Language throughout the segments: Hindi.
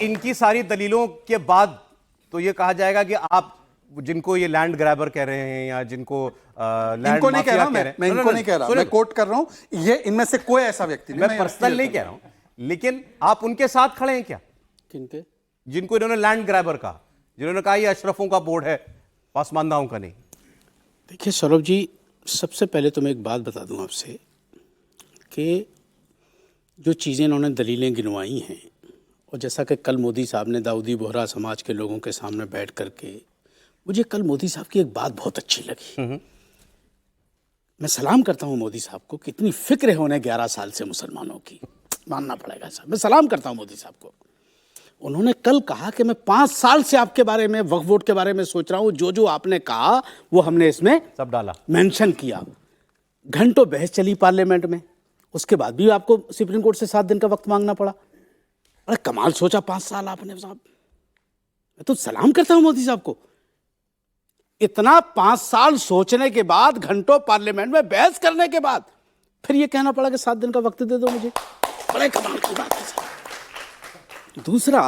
इनकी सारी दलीलों के बाद तो ये कहा जाएगा कि आप जिनको ये लैंड ग्रैबर कह रहे हैं या जिनको इनको नहीं कह रहा, मैं इनको नहीं कह रहा, मैं कोट कर रहा हूं, ये इनमें से कोई ऐसा व्यक्ति नहीं, मैं पर्सनल नहीं कह रहा हूं, लेकिन आप उनके साथ खड़े हैं क्या? किनके? जिनको इन्होंने लैंड ग्रैबर कहा, जिन्होंने कहा ये अशरफों का बोर्ड है, पासमानदाओं का नहीं। देखिए सौरभ जी, सबसे पहले तो मैं एक बात बता दूं आपसे कि जो चीज़ें इन्होंने दलीलें गिनवाई हैं, और जैसा कि कल मोदी साहब ने दाऊदी बोहरा समाज के लोगों के सामने बैठ करके, मुझे कल मोदी साहब की एक बात बहुत अच्छी लगी। मैं सलाम करता हूं मोदी साहब को, कितनी फिक्र है उन्हें 11 साल से मुसलमानों की, मानना पड़ेगा साहब, मैं सलाम करता हूं मोदी साहब को। उन्होंने कल कहा कि मैं 5 साल से आपके बारे में, वक्फ बोर्ड के बारे में सोच रहा हूं, जो जो आपने कहा वो हमने इसमें सब डाला, मेंशन किया। घंटों बहस चली पार्लियामेंट में, उसके बाद भी आपको सुप्रीम कोर्ट से 7 दिन का वक्त मांगना पड़ा। अरे कमाल सोचा 5 साल आपने साहब, मैं तो सलाम करता हूं मोदी साहब को। इतना 5 साल सोचने के बाद, घंटों पार्लियामेंट में बहस करने के बाद फिर ये कहना पड़ा कि 7 दिन का वक्त दे दो मुझे, बड़े कमाल की बात है साहब। दूसरा,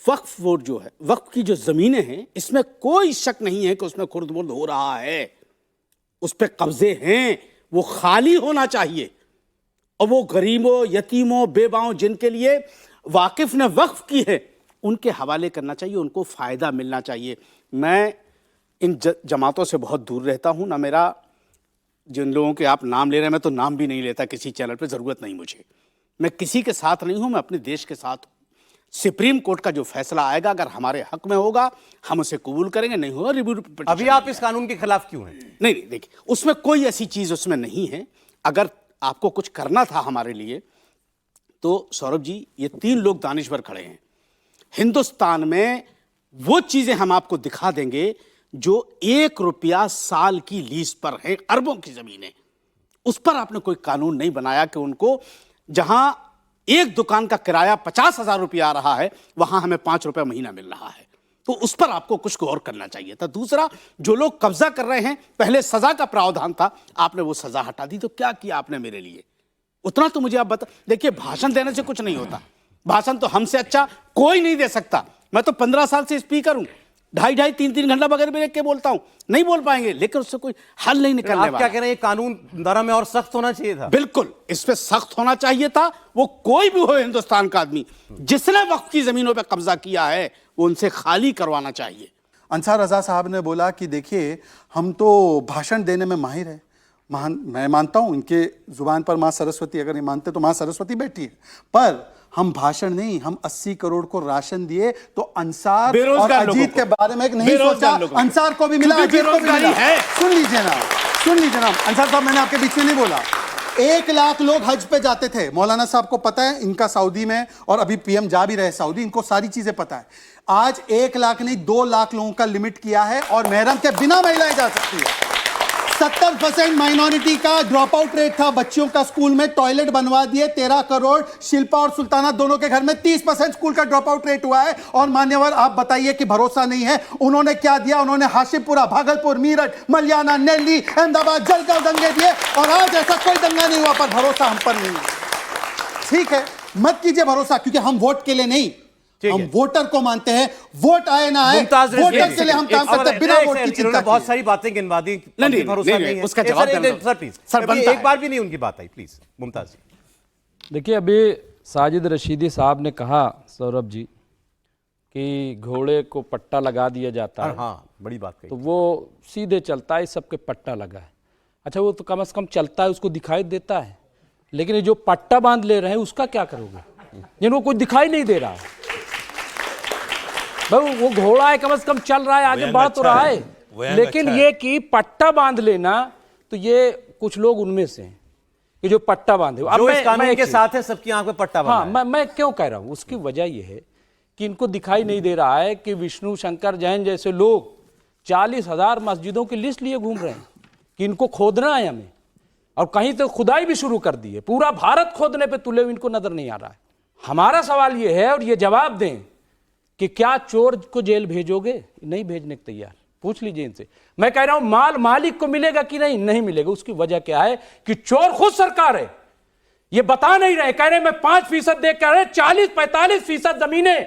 वक्फ बोर्ड जो है, वक्फ की जो जमीनें हैं, इसमें कोई शक नहीं है कि उसमें खुर्द-बुर्द हो रहा है, उस पर कब्जे हैं, वो खाली होना चाहिए, और वो गरीबों, यतीमों, बेवाओं जिनके लिए वाकिफ ने वक्फ की है, उनके हवाले करना चाहिए, उनको फ़ायदा मिलना चाहिए। मैं इन जमातों से बहुत दूर रहता हूँ, ना मेरा, जिन लोगों के आप नाम ले रहे हैं, मैं तो नाम भी नहीं लेता किसी चैनल पे, ज़रूरत नहीं मुझे, मैं किसी के साथ नहीं हूँ, मैं अपने देश के साथ हूँ। सुप्रीम कोर्ट का जो फैसला आएगा, अगर हमारे हक में होगा हम उसे कबूल करेंगे, नहीं होगा रिव्यू। अभी आप इस कानून के खिलाफ क्यों हैं? नहीं, देखिए उसमें कोई ऐसी चीज़ उसमें नहीं है। अगर आपको कुछ करना था हमारे लिए, तो सौरभ जी, ये 3 लोग दानिश्वर खड़े हैं हिंदुस्तान में, वो चीजें हम आपको दिखा देंगे जो 1 रुपया साल की लीज पर है, अरबों की जमीनें, उस पर आपने कोई कानून नहीं बनाया कि उनको, जहां एक दुकान का किराया 50,000 रुपया आ रहा है, वहां हमें 5 रुपया महीना मिल रहा है, तो उस पर आपको कुछ गौर करना चाहिए था। दूसरा, जो लोग कब्जा कर रहे हैं, पहले सजा का प्रावधान था, आपने वो सजा हटा दी, तो क्या किया आपने मेरे लिए? उतना तो मुझे आप बता। देखिए, भाषण देने से कुछ नहीं होता, भाषण तो हमसे अच्छा कोई नहीं दे सकता। मैं तो 15 साल से स्पीकर हूं, 2.5 3 घंटा बगैर ब्रेक के बोलता हूं, नहीं बोल पाएंगे, लेकिन उससे कोई हल नहीं निकलने वाला। आप क्या कह रहे हैं, कानून नरम है और सख्त होना चाहिए था? बिल्कुल, इस पे सख्त होना चाहिए था। वो कोई भी हो हिंदुस्तान का आदमी, जिसने वक्फ की जमीनों पे कब्जा किया है, वो उनसे खाली करवाना चाहिए। अंसार रजा साहब ने बोला कि देखिए, हम तो भाषण देने में माहिर है, मैं मानता हूं इनके जुबान पर मां सरस्वती, अगर ये मानते तो मां सरस्वती बैठी है, पर हम भाषण नहीं, हम 80 करोड़ को राशन दिए, तो अंसार और अजीत के बारे में एक नहीं सोचा, अंसार को भी मिला, अजीत को भी मिला। सुन लीजिए ना, सुन लीजिए ना अंसार साहब, मैंने आपके बीच में नहीं बोला। 1 लाख लोग हज पे जाते थे, मौलाना साहब को पता है, इनका सऊदी में, और अभी पीएम जा भी रहे सऊदी, इनको सारी चीजें पता है। आज 1 लाख नहीं 2 लाख लोगों का लिमिट किया है, और महरम के बिना महिलाएं जा सकती है। 70% माइनॉरिटी का ड्रॉप आउट रेट था, बच्चियों का स्कूल में टॉयलेट बनवा दिए, 13 करोड़, शिल्पा और सुल्ताना दोनों के घर में 30% स्कूल का ड्रॉप आउट रेट हुआ है। और मान्यवर, आप बताइए कि भरोसा नहीं है, उन्होंने क्या दिया? उन्होंने हाशिमपुरा, भागलपुर, मीरठ, मलियाना, नेल्ली, अहमदाबाद, जलगांव दंगे दिए, और आज ऐसा कोई दंगा नहीं हुआ, पर भरोसा हम पर नहीं है। ठीक है, मत कीजिए भरोसा, क्योंकि हम वोट के लिए नहीं, हम वोटर को मानते हैं, वोट आए ना आए, वोटर के लिए हम काम करते हैं, बिना वोट की चिंता। बहुत सारी बातें गिनवा दी, भरोसा नहीं है, उसका जवाब सर प्लीज, एक बार भी नहीं उनकी बात आई, प्लीज मुमताज। देखिए, अभी साजिद रशीदी साहब ने कहा सौरभ जी कि घोड़े को पट्टा लगा दिया जाता है, हाँ बड़ी बात कही, तो वो सीधे चलता है, सबके पट्टा लगा है। अच्छा, वो तो कम से कम चलता है, उसको दिखाई देता है, लेकिन ये जो पट्टा बांध ले रहे हैं उसका क्या करोगे, जिनको कुछ दिखाई नहीं दे रहा है? भाई वो घोड़ा है, कम से कम चल रहा है, आगे बढ़ तो रहा है, लेकिन ये कि पट्टा बांध लेना, तो ये कुछ लोग उनमें से हैं कि जो पट्टा बांधे। अब जो इस कानून के साथ है, सबकी आंख में पट्टा बांधा। हाँ, मैं क्यों कह रहा हूं, उसकी वजह यह है कि इनको दिखाई नहीं दे रहा है कि विष्णु शंकर जैन जैसे लोग 40,000 मस्जिदों की लिस्ट लिए घूम रहे हैं कि इनको खोदना है हमें, और कहीं तो खुदाई भी शुरू कर दी है, पूरा भारत खोदने पे तुले हुए, इनको नजर नहीं आ रहा है। हमारा सवाल ये है, और ये जवाब दें कि क्या चोर को जेल भेजोगे? नहीं भेजने के तैयार, पूछ लीजिए इनसे। मैं कह रहा हूं, माल मालिक को मिलेगा कि नहीं? नहीं मिलेगा। उसकी वजह क्या है कि चोर खुद सरकार है। ये बता नहीं रहे, कह रहे मैं 5% देख कर 40-45% जमीनें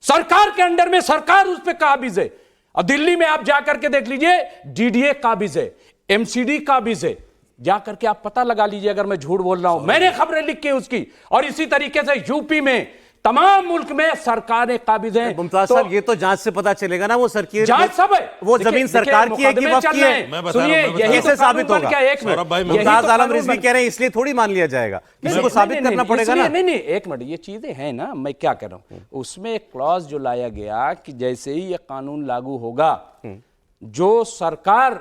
सरकार के अंडर में, सरकार उस पर काबिज है। और दिल्ली में आप जाकर के देख लीजिए, डीडीए काबिज है, एमसीडी काबिज है, जाकर के आप पता लगा लीजिए अगर मैं झूठ बोल रहा हूं, मैंने खबरें लिखी उसकी। और इसी तरीके से यूपी में, तमाम मुल्क में सरकारें काबिज हैं। मुमताज साहब, ये तो जांच से पता चलेगा ना, वो सरकार जांच सब है, वो जमीन सरकार की है कि वक्त की है, सुनिए यही कैसे तो साबित कानून बन होगा? गया। एक मिनट, मुमताज आलम रिजवी कह रहे हैं इसलिए थोड़ी मान लिया जाएगा, किसी को साबित करना पड़ेगा ना। नहीं, एक मिनट, ये चीजें हैं ना, मैं क्या कह रहा हूं, उसमें एक क्लॉज जो लाया गया कि जैसे ही ये कानून लागू होगा, जो सरकार,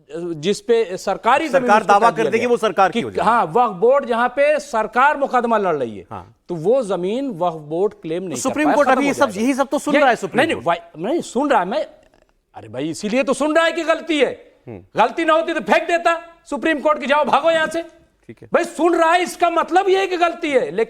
जिसपे सरकारी सरकार दावा कर देगी वो सरकार की हो जाएगी। हाँ, वक्फ बोर्ड जहां पे सरकार मुकदमा लड़ रही है, तो वो जमीन वक्फ बोर्ड क्लेम नहीं कर सुप्रीम पाया, कोर्ट खत्म अभी हो ये सब, जाएगा। यही सब तो सुन रहा है सुप्रीम नहीं, कोर्ट। नहीं सुन रहा है मैं, अरे भाई इसीलिए तो सुन रहा है कि गलती है। गलती ना होती तो फेंक देता सुप्रीम कोर्ट की, जाओ भागो यहां से। ठीक है भाई सुन रहा है, इसका मतलब ये है कि गलती है, लेकिन